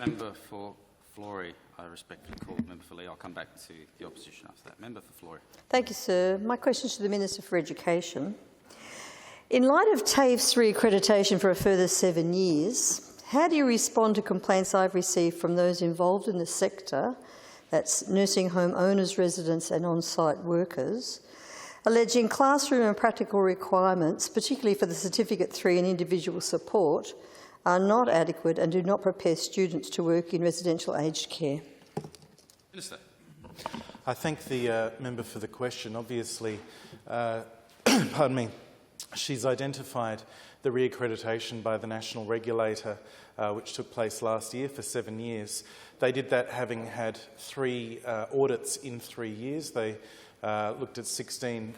Member for Florey, I respectfully call. Member for Lee, I'll come back to the opposition after that. Member for Florey. Thank you, sir. My question is to the Minister for Education. In light of TAFE's reaccreditation for a further 7 years, how do you respond to complaints I've received from those involved in the sector, that's nursing home owners, residents and on-site workers, alleging classroom and practical requirements, particularly for the Certificate 3 and individual support, are not adequate and do not prepare students to work in residential aged care? Minister. I thank the member for the question. Obviously, pardon me, she's identified the reaccreditation by the national regulator, which took place last year for 7 years. They did that having had 3 audits in 3 years. They looked at 16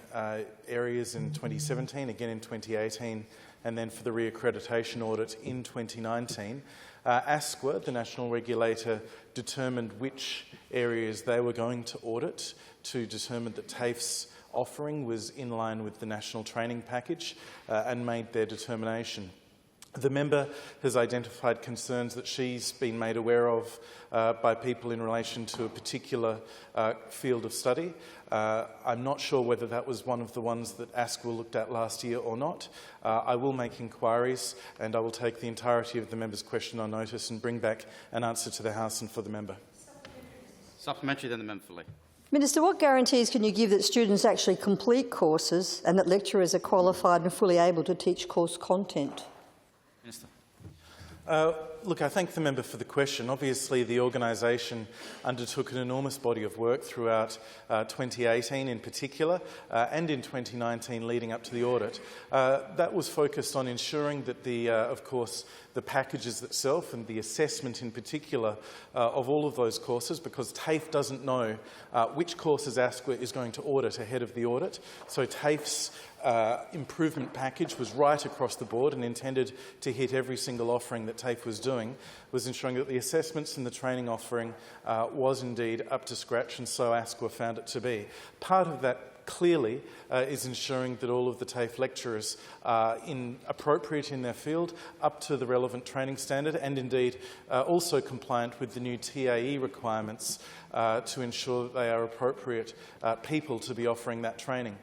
areas in 2017, again in 2018, and then for the reaccreditation audit in 2019. ASQA, the national regulator, determined which areas they were going to audit to determine that TAFE's offering was in line with the national training package and made their determination. The member has identified concerns that she's been made aware of by people in relation to a particular field of study. I'm not sure whether that was one of the ones that ASQA looked at last year or not. I will make inquiries and I will take the entirety of the member's question on notice and bring back an answer to the House and for the member. Supplementary, then the member for Lee. Minister, what guarantees can you give that students actually complete courses and that lecturers are qualified and fully able to teach course content? Minister. Look, I thank the member for the question. Obviously, the organisation undertook an enormous body of work throughout 2018 in particular and in 2019 leading up to the audit. That was focused on ensuring that, of course, the packages itself and the assessment in particular of all of those courses, because TAFE doesn't know which courses ASQA is going to audit ahead of the audit. So TAFE's improvement package was right across the board and intended to hit every single offering that TAFE was doing, was ensuring that the assessments and the training offering was indeed up to scratch, and so ASQA found it to be. Part of that clearly is ensuring that all of the TAFE lecturers are appropriate in their field, up to the relevant training standard, and indeed also compliant with the new TAE requirements to ensure that they are appropriate people to be offering that training.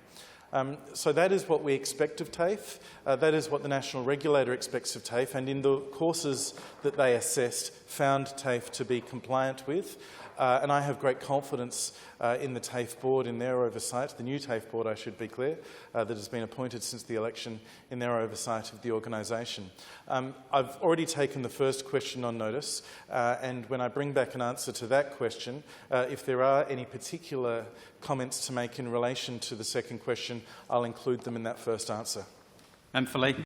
So that is what we expect of TAFE, that is what the national regulator expects of TAFE, and in the courses that they assessed found TAFE to be compliant with. And I have great confidence in the TAFE board, in their oversight, the new TAFE board, I should be clear, that has been appointed since the election, in their oversight of the organisation. I've already taken the first question on notice, and when I bring back an answer to that question, if there are any particular comments to make in relation to the second question, I'll include them in that first answer. Member for Lee.